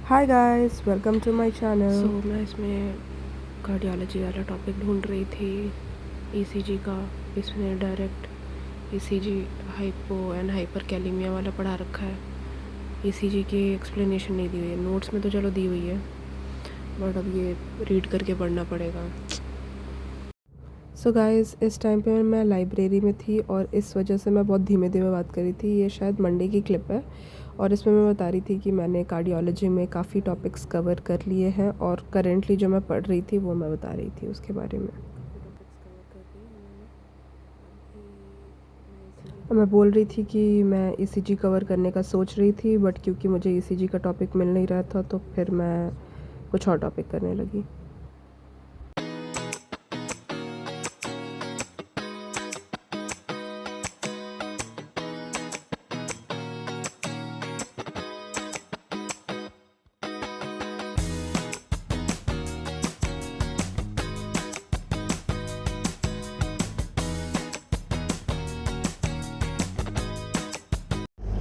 Hi guys, welcome to my channel. मैं इसमें cardiology वाला टॉपिक ढूंढ रही थी, ईसीजी का। इसमें direct ECG hypo and hyper kalaemia वाला पढ़ा रखा है। ईसीजी की एक्सप्लेनेशन नहीं दी हुई है, नोट्स में तो चलो दी हुई है, बट अब ये रीड करके पढ़ना पड़ेगा। सो गाइस, इस टाइम पे मैं लाइब्रेरी में थी और इस वजह से मैं बहुत धीमे धीमे बात कर रही थी। ये शायद मंडे की क्लिप है और इसमें मैं बता रही थी कि मैंने कार्डियोलॉजी में काफ़ी टॉपिक्स कवर कर लिए हैं और करेंटली जो मैं पढ़ रही थी वो मैं बता रही थी उसके बारे में। मैं बोल रही थी कि मैं ईसीजी कवर करने का सोच रही थी, बट क्योंकि मुझे ईसीजी का टॉपिक मिल नहीं रहा था तो फिर मैं कुछ और टॉपिक करने लगी।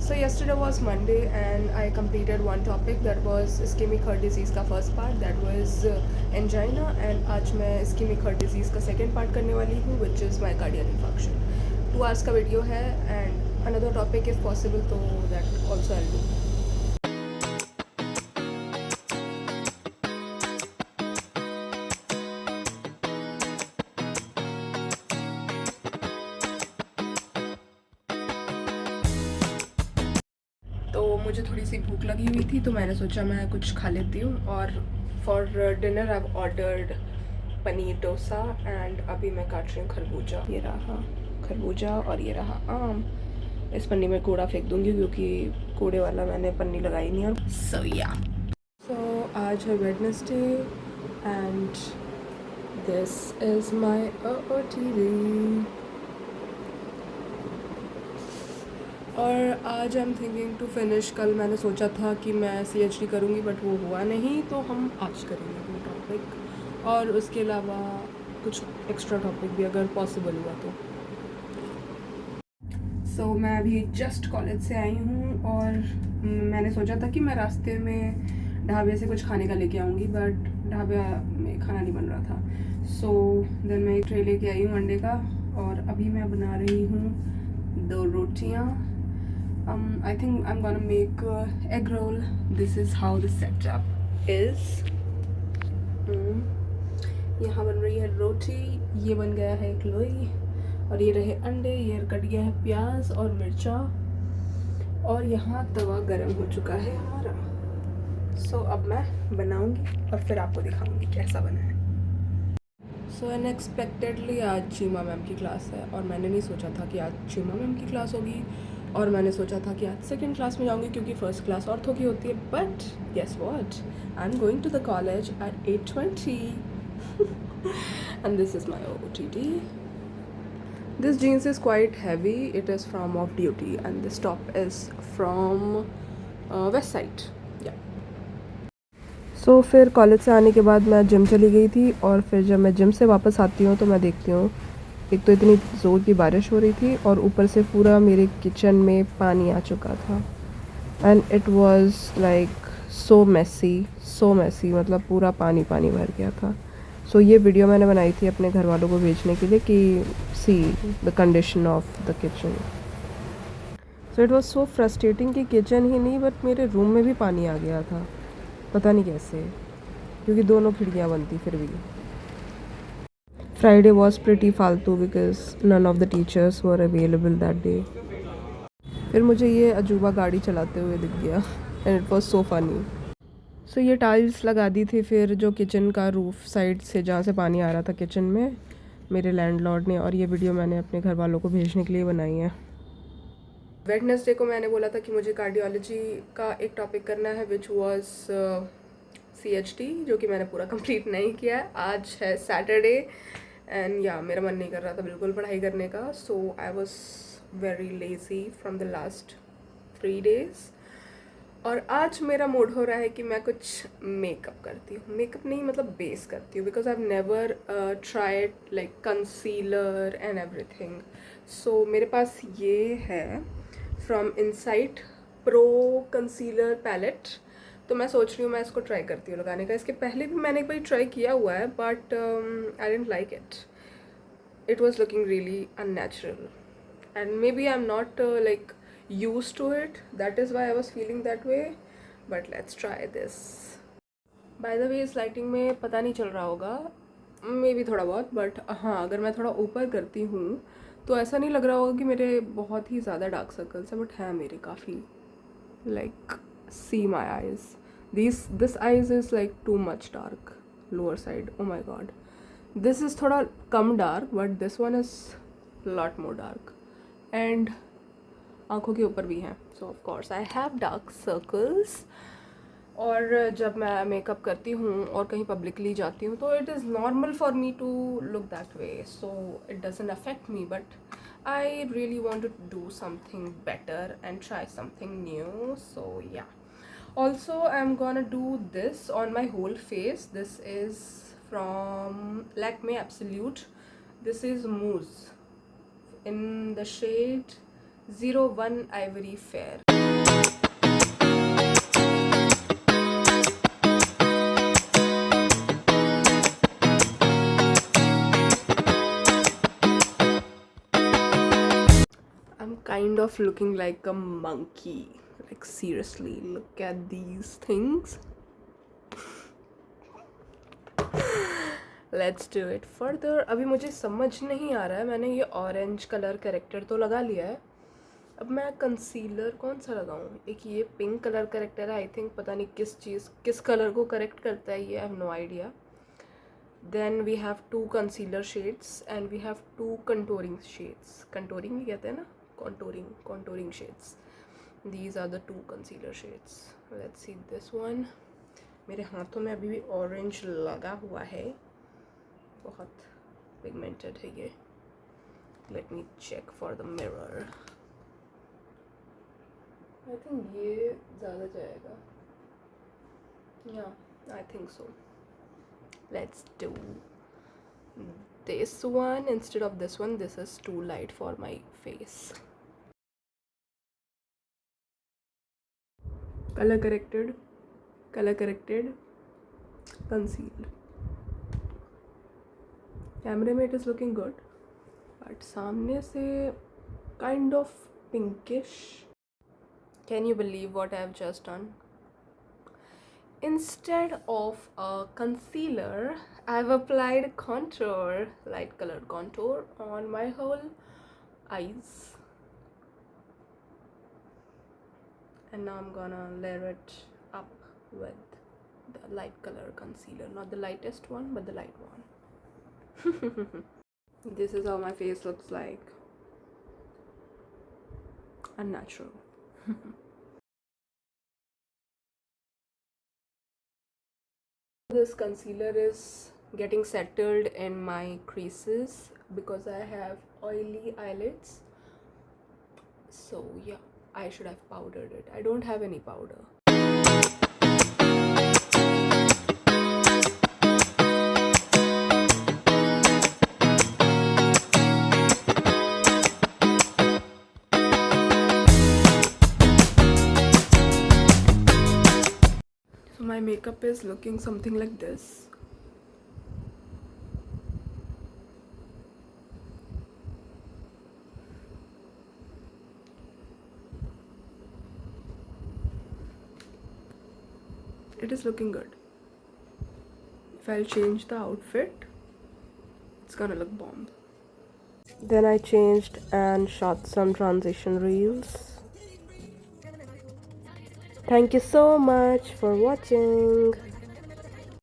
So yesterday was Monday and I completed one topic, that was ischemic heart disease का first part, that was angina, and आज मैं ischemic heart disease का second part करने वाली हूँ, which is myocardial infarction। 2 hours का वीडियो है and another topic if possible, तो that also I'll do। तो मुझे थोड़ी सी भूख लगी हुई थी तो मैंने सोचा मैं कुछ खा लेती हूँ, और for dinner I have ordered paneer dosa and अभी मैं काट रही हूँ खरबूजा। ये रहा खरबूजा और ये रहा आम। इस पन्नी में कूड़ा फेंक दूंगी क्योंकि कूड़े वाला मैंने पन्नी लगाई नहीं। और सो आज है Wednesday and this is my OOTD। और आज I am thinking to finish. कल मैंने सोचा था कि मैं CHD करूँगी बट वो हुआ नहीं, तो हम आज करेंगे वो टॉपिक, और उसके अलावा कुछ एक्स्ट्रा टॉपिक भी अगर पॉसिबल हुआ तो। सो मैं अभी जस्ट कॉलेज से आई हूँ और मैंने सोचा था कि मैं रास्ते में ढाबे से कुछ खाने का लेके आऊँगी, बट ढाबे में खाना नहीं बन रहा था। सो देन मैं एक ट्रे लेके आई हूँ अंडे का, और अभी मैं बना रही हूँ 2 रोटियाँ। I think I'm gonna make egg roll. This is how the setup is. यहाँ बन रही है रोटी, ये बन गया है एक लोई, और ये रहे अंडे, ये कट गया है प्याज और मिर्चा, और यहाँ तवा गरम हो चुका है हमारा। सो अब मैं बनाऊंगी और फिर आपको दिखाऊंगी कैसा बना है। सो अनएक्सपेक्टेडली आज चीमा मैम की क्लास है, और मैंने नहीं सोचा था कि आज चीमा मैम की क्लास होगी, और मैंने सोचा था कि आज सेकंड क्लास में जाऊंगी क्योंकि फर्स्ट क्लास ऑर्थो की होती है। But guess what, I am going to the college at 8:20 and this is my OOTD. This jeans is quite heavy. It is from Off Duty and this top is from West Side. Yeah. सो फिर college से आने के बाद मैं gym चली गई थी, और फिर जब मैं जिम से वापस आती हूँ तो मैं देखती हूँ एक तो इतनी ज़ोर की बारिश हो रही थी और ऊपर से पूरा मेरे किचन में पानी आ चुका था। And it was like so messy, मतलब पूरा पानी पानी भर गया था। सो ये वीडियो मैंने बनाई थी अपने घर वालों को भेजने के लिए कि see the condition of the kitchen. So it was so frustrating कि किचन ही नहीं बट मेरे रूम में भी पानी आ गया था, पता नहीं कैसे, क्योंकि दोनों खिड़कियाँ बंद थी। फिर भी फ्राइडे वॉज प्रिटी फालतू because none of the teachers were available that day. फिर मुझे ये अजूबा गाड़ी चलाते हुए दिख गया and it was so funny. So ये टाइल्स लगा दी थी फिर जो किचन का रूफ साइड से जहाँ से पानी आ रहा था किचन में, मेरे लैंडलॉर्ड ने, और ये वीडियो मैंने अपने घर वालों को भेजने के लिए बनाई है। वेडनेसडे को मैंने बोला था कि मुझे कार्डियोलॉजी का एक टॉपिक करना है विच वॉज CHD, जो कि मैंने पूरा कंप्लीट नहीं किया है। आज है सैटरडे एंड या मेरा मन नहीं कर रहा था बिल्कुल पढ़ाई करने का, so I was very lazy from the last 3 days। और आज मेरा मूड हो रहा है कि मैं कुछ मेकअप करती हूँ, मेकअप नहीं मतलब बेस करती हूँ, because I have never tried like concealer and everything. So मेरे पास ये है from Insight pro concealer palette, तो मैं सोच रही हूँ मैं इसको ट्राई करती हूँ लगाने का। इसके पहले भी मैंने एक बार ट्राई किया हुआ है but I didn't like it. It was looking really unnatural, and maybe I'm not like used to it. That is why I was feeling that way. But let's try this. By the way, इस lighting में पता नहीं चल रहा होगा, may be थोड़ा बहुत, but हाँ अगर मैं थोड़ा ऊपर करती हूँ तो ऐसा नहीं लग रहा होगा कि मेरे बहुत ही ज़्यादा डार्क सर्कल्स हैं, बट हैं मेरे काफ़ी. Like, see my eyes. This eyes is like too much dark. Lower side. Oh my god. This is थोड़ा कम dark but this one is lot more dark. And आँखों के ऊपर भी हैं. So of course I have dark circles. और जब मैं मेकअप करती हूँ और कहीं पब्लिकली जाती हूँ तो it is normal for me to look that way, so it doesn't affect me. But I really want to do something better and try something new. So yeah, also I'm gonna do this on my whole face. This is from Lakme Absolute. This is Mousse in the shade 01 Ivory Fair. I'm kind of looking like a monkey. Like seriously, look at these things. Let's do it further. अभी मुझे समझ नहीं आ रहा है. मैंने ये orange colour corrector तो लगा लिया है. अब मैं कंसीलर कौन सा लगाऊं? एक ये पिंक कलर करेक्टर है, आई थिंक. पता नहीं किस कलर को करेक्ट करता है ये, I have no idea. Then we have 2 concealer shades and we have 2 contouring shades. Contouring ही कहते हैं ना, contouring shades. These are the 2 concealer shades. Let's see this one. मेरे हाथों में अभी भी ऑरेंज लगा हुआ है, बहुत पिगमेंटेड है ये. Let me check for the mirror. I think ये ज़्यादा जाएगा. Yeah, I think so. Let's do this one instead of this one. This is too light for my face. color corrected, concealed. Camera में it is looking good, but सामने से kind of pinkish. Can you believe what I have just done? Instead of a concealer, I have applied contour, light colored contour on my whole eyes. And now I'm gonna layer it up with the light color concealer. Not the lightest one, but the light one. This is how my face looks like. Unnatural. This concealer is getting settled in my creases because I have oily eyelids. So yeah, I should have powdered it. I don't have any powder. So my makeup is looking something like this. It is looking good. If I'll change the outfit, it's gonna look bomb. Then I changed and shot some transition reels. Thank you so much for watching.